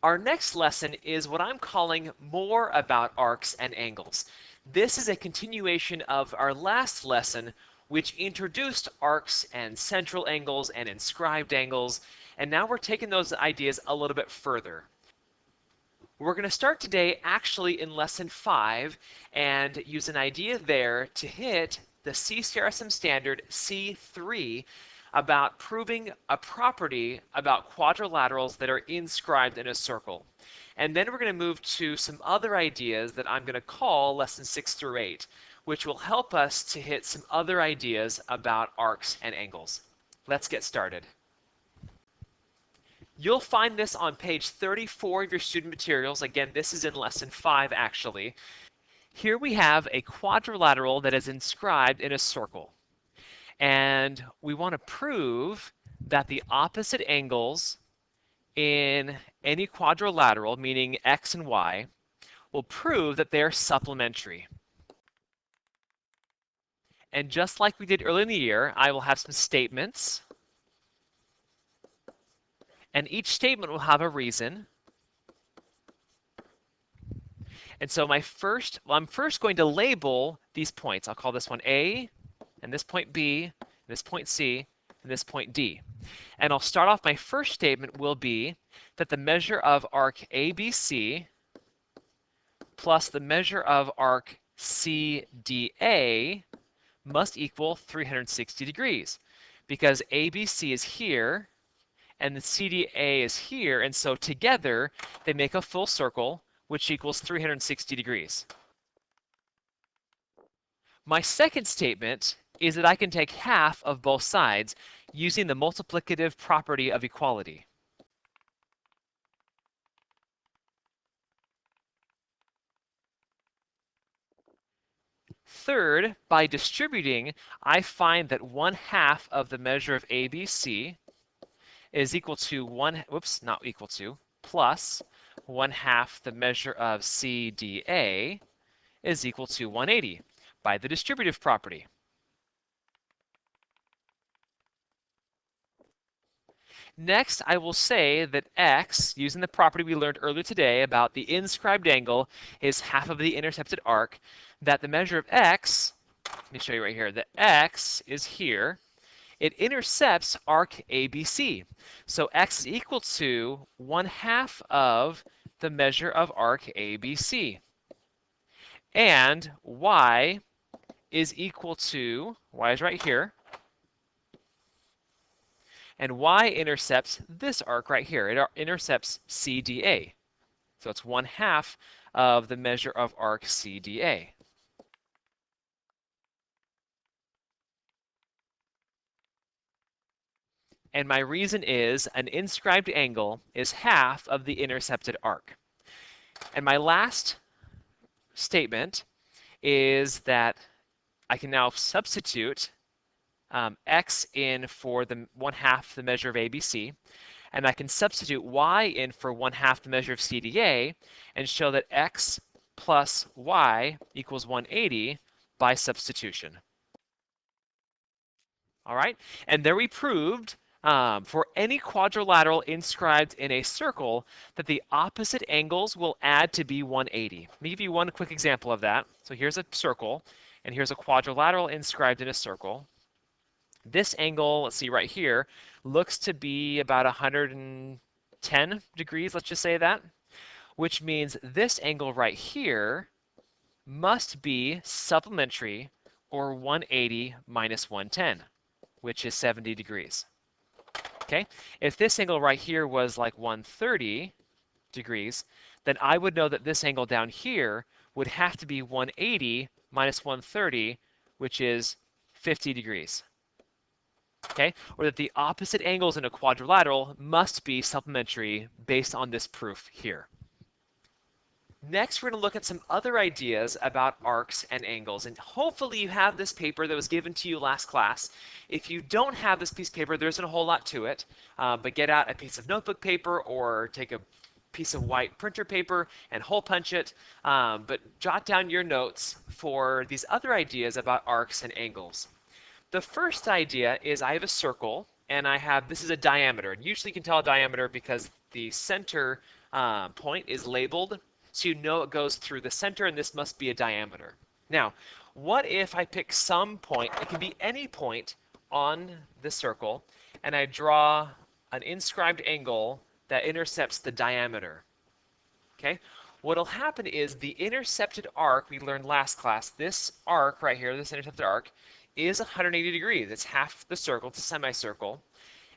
Our next lesson is what I'm calling more about arcs and angles. This is a continuation of our last lesson, which introduced arcs and central angles and inscribed angles, and now we're taking those ideas a little bit further. We're going to start today actually in lesson 5 and use an idea there to hit the CCRSM standard C3 about proving a property about quadrilaterals that are inscribed in a circle. And then we're going to move to some other ideas that I'm going to call lesson 6 through 8, which will help us to hit some other ideas about arcs and angles. Let's get started. You'll find this on page 34 of your student materials. Again, this is in lesson 5 actually. Here we have a quadrilateral that is inscribed in a circle. And we want to prove that the opposite angles in any quadrilateral, meaning x and y, will prove that they're supplementary. And just like we did earlier in the year, I will have some statements. And each statement will have a reason. And so I'm first going to label these points. I'll call this one A, and this point B, and this point C, and this point D. And I'll start off, my first statement will be that the measure of arc ABC plus the measure of arc CDA must equal 360 degrees, because ABC is here, and the CDA is here, and so together they make a full circle, which equals 360 degrees. My second statement is that I can take half of both sides using the multiplicative property of equality. Third, by distributing, I find that 1/2 of the measure of ABC is equal to plus 1/2 the measure of CDA is equal to 180 by the distributive property. Next, I will say that x, using the property we learned earlier today about the inscribed angle, is half of the intercepted arc, that the measure of x, let me show you right here, that x is here. It intercepts arc ABC. So x is equal to 1/2 of the measure of arc ABC. And y is equal to, y is right here, and y intercepts this arc right here. It intercepts CDA. So it's 1/2 of the measure of arc CDA. And my reason is an inscribed angle is half of the intercepted arc. And my last statement is that I can now substitute x in for the 1/2 the measure of ABC, and I can substitute y in for 1/2 the measure of CDA, and show that x plus y equals 180 by substitution. All right, and there we proved for any quadrilateral inscribed in a circle that the opposite angles will add to be 180. Let me give you one quick example of that. So here's a circle, and here's a quadrilateral inscribed in a circle. This angle, let's see right here, looks to be about 110 degrees, let's just say that, which means this angle right here must be supplementary, or 180 minus 110, which is 70 degrees. Okay, if this angle right here was like 130 degrees, then I would know that this angle down here would have to be 180 minus 130, which is 50 degrees. Okay, or that the opposite angles in a quadrilateral must be supplementary based on this proof here. Next, we're going to look at some other ideas about arcs and angles, and hopefully you have this paper that was given to you last class. If you don't have this piece of paper, there isn't a whole lot to it, but get out a piece of notebook paper or take a piece of white printer paper and hole punch it, but jot down your notes for these other ideas about arcs and angles. The first idea is I have a circle, and this is a diameter, and usually you can tell a diameter because the center point is labeled, so you know it goes through the center, and this must be a diameter. Now, what if I pick some point, it can be any point on the circle, and I draw an inscribed angle that intercepts the diameter? Okay, what'll happen is the intercepted arc we learned last class, this arc right here, this intercepted arc, is 180 degrees. It's half the circle, it's a semicircle.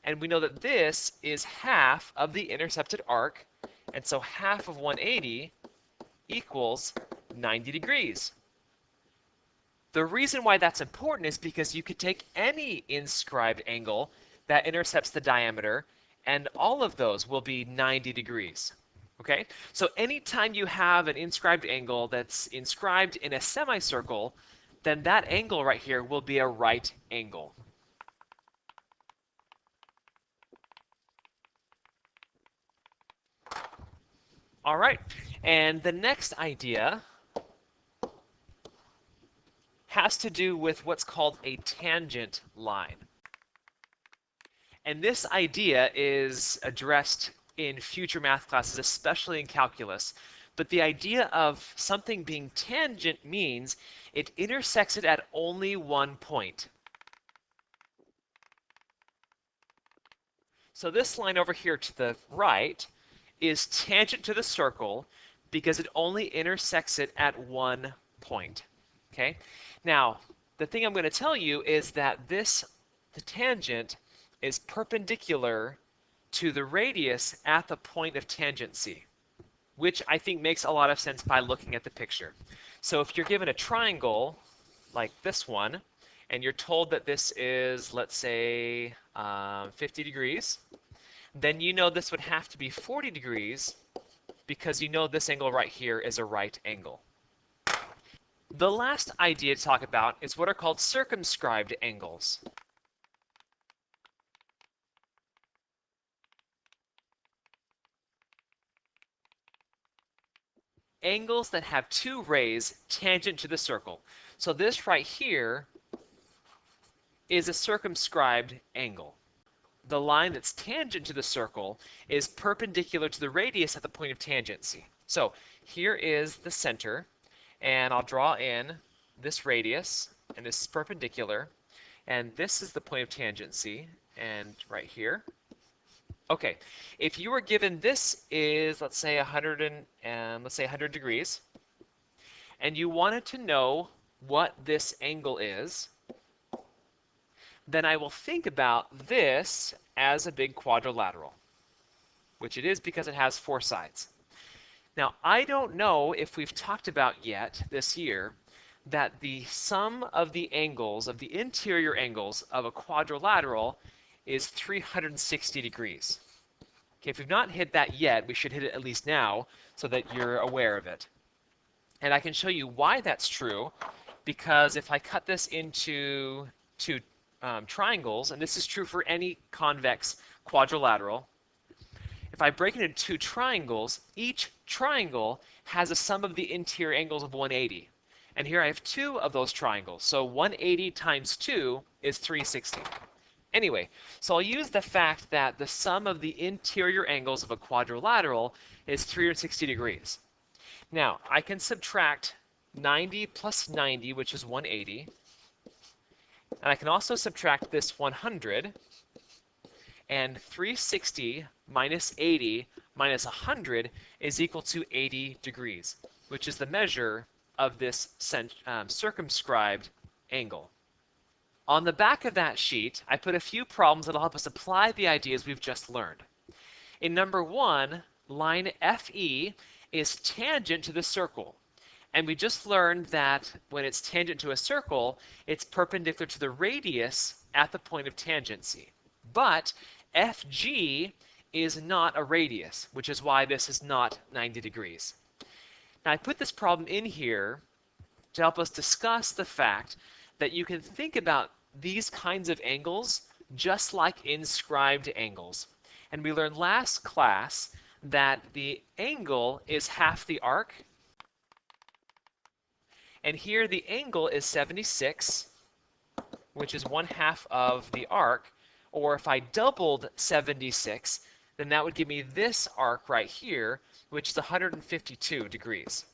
And we know that this is half of the intercepted arc, and so half of 180 equals 90 degrees. The reason why that's important is because you could take any inscribed angle that intercepts the diameter, and all of those will be 90 degrees. Okay, so anytime you have an inscribed angle that's inscribed in a semicircle, then that angle right here will be a right angle. All right, and the next idea has to do with what's called a tangent line. And this idea is addressed in future math classes, especially in calculus. But the idea of something being tangent means it intersects it at only one point. So this line over here to the right is tangent to the circle because it only intersects it at one point. Okay? Now, the thing I'm going to tell you is that the tangent is perpendicular to the radius at the point of tangency, which I think makes a lot of sense by looking at the picture. So if you're given a triangle like this one, and you're told that this is, let's say, 50 degrees, then you know this would have to be 40 degrees because you know this angle right here is a right angle. The last idea to talk about is what are called circumscribed angles. Angles that have two rays tangent to the circle. So this right here is a circumscribed angle. The line that's tangent to the circle is perpendicular to the radius at the point of tangency. So here is the center, and I'll draw in this radius, and this is perpendicular, and this is the point of tangency, and right here. Okay, if you were given this is, let's say 100 degrees, and you wanted to know what this angle is, then I will think about this as a big quadrilateral, which it is because it has four sides. Now, I don't know if we've talked about yet this year that the sum of the angles, of the interior angles of a quadrilateral is 360 degrees. Okay, if we've not hit that yet, we should hit it at least now so that you're aware of it. And I can show you why that's true, because if I cut this into two triangles, and this is true for any convex quadrilateral, if I break it into two triangles, each triangle has a sum of the interior angles of 180. And here I have two of those triangles, so 180 times 2 is 360. Anyway, so I'll use the fact that the sum of the interior angles of a quadrilateral is 360 degrees. Now, I can subtract 90 plus 90, which is 180. And I can also subtract this 100. And 360 minus 80 minus 100 is equal to 80 degrees, which is the measure of this circumscribed angle. On the back of that sheet, I put a few problems that will help us apply the ideas we've just learned. In number 1, line FE is tangent to the circle. And we just learned that when it's tangent to a circle, it's perpendicular to the radius at the point of tangency. But FG is not a radius, which is why this is not 90 degrees. Now I put this problem in here to help us discuss the fact that you can think about these kinds of angles just like inscribed angles. And we learned last class that the angle is half the arc. And here the angle is 76, which is 1/2 of the arc. Or if I doubled 76, then that would give me this arc right here, which is 152 degrees.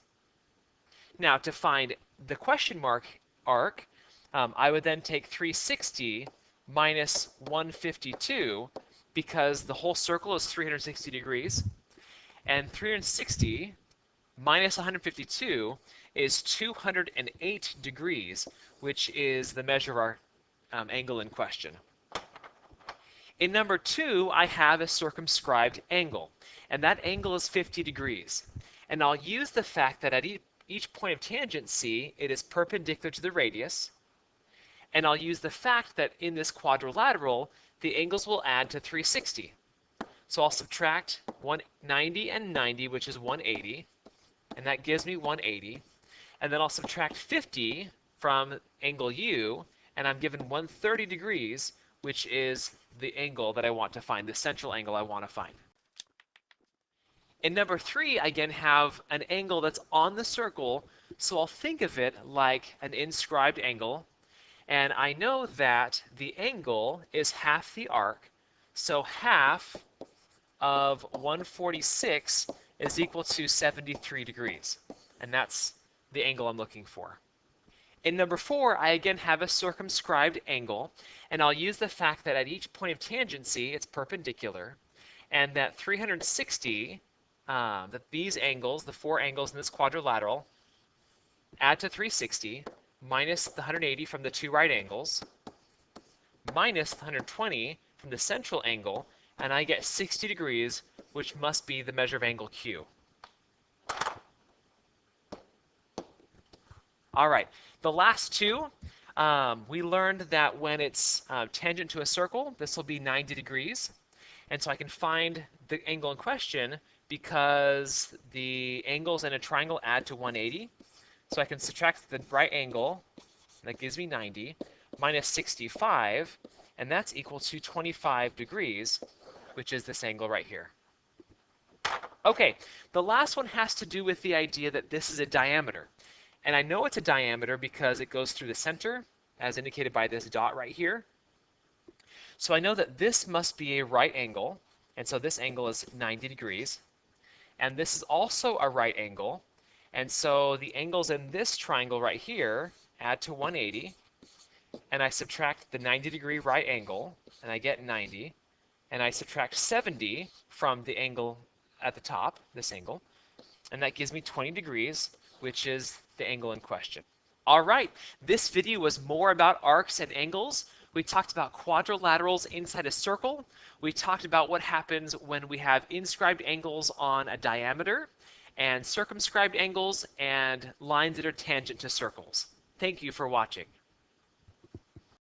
Now, to find the question mark arc, I would then take 360 minus 152, because the whole circle is 360 degrees, and 360 minus 152 is 208 degrees, which is the measure of our angle in question. In number 2, I have a circumscribed angle, and that angle is 50 degrees. And I'll use the fact that at each point of tangency, it is perpendicular to the radius, and I'll use the fact that in this quadrilateral, the angles will add to 360. So I'll subtract 190 and 90, which is 180, and that gives me 180. And then I'll subtract 50 from angle U, and I'm given 130 degrees, which is the angle that I want to find, the central angle I want to find. In number 3, I again have an angle that's on the circle, so I'll think of it like an inscribed angle. And I know that the angle is half the arc, so half of 146 is equal to 73 degrees. And that's the angle I'm looking for. In number 4, I again have a circumscribed angle, and I'll use the fact that at each point of tangency, it's perpendicular, and that 360, that these angles, the 4 angles in this quadrilateral, add to 360, minus the 180 from the 2 right angles, minus the 120 from the central angle, and I get 60 degrees, which must be the measure of angle Q. All right, the last 2, we learned that when it's tangent to a circle, this will be 90 degrees. And so I can find the angle in question because the angles in a triangle add to 180. So I can subtract the right angle, and that gives me 90, minus 65, and that's equal to 25 degrees, which is this angle right here. Okay, the last one has to do with the idea that this is a diameter. And I know it's a diameter because it goes through the center, as indicated by this dot right here. So I know that this must be a right angle, and so this angle is 90 degrees. And this is also a right angle, and so the angles in this triangle right here add to 180, and I subtract the 90-degree right angle, and I get 90, and I subtract 70 from the angle at the top, this angle, and that gives me 20 degrees, which is the angle in question. All right, this video was more about arcs and angles. We talked about quadrilaterals inside a circle. We talked about what happens when we have inscribed angles on a diameter, and circumscribed angles and lines that are tangent to circles. Thank you for watching.